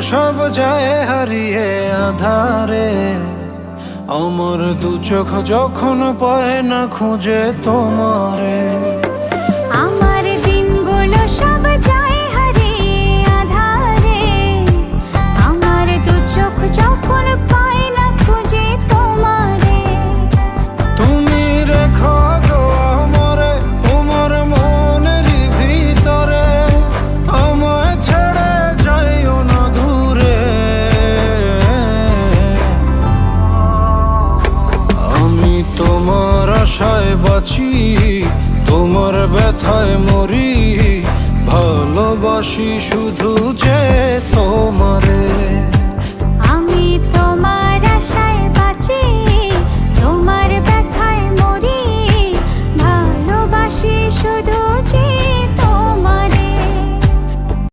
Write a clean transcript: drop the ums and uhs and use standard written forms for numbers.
সব যায় হারিয়ে আধারে। আমার দু চোখ যখন পায় না খুঁজে তোমারে। আমার দিনগুলো সব যায় হারিয়ে আধারে। আমার দু চোখ যখন পায় না খুঁজে তোমারে। তুমি রেখো গো আমারে তোমার মনেরই ভিতরে, আমায় ছেড়ে যাইও না দূরে। আমি তোমার আশায় বাঁচি, তোমার ব্যথায় মরি, ভালোবাসি শুধু যে তোমার।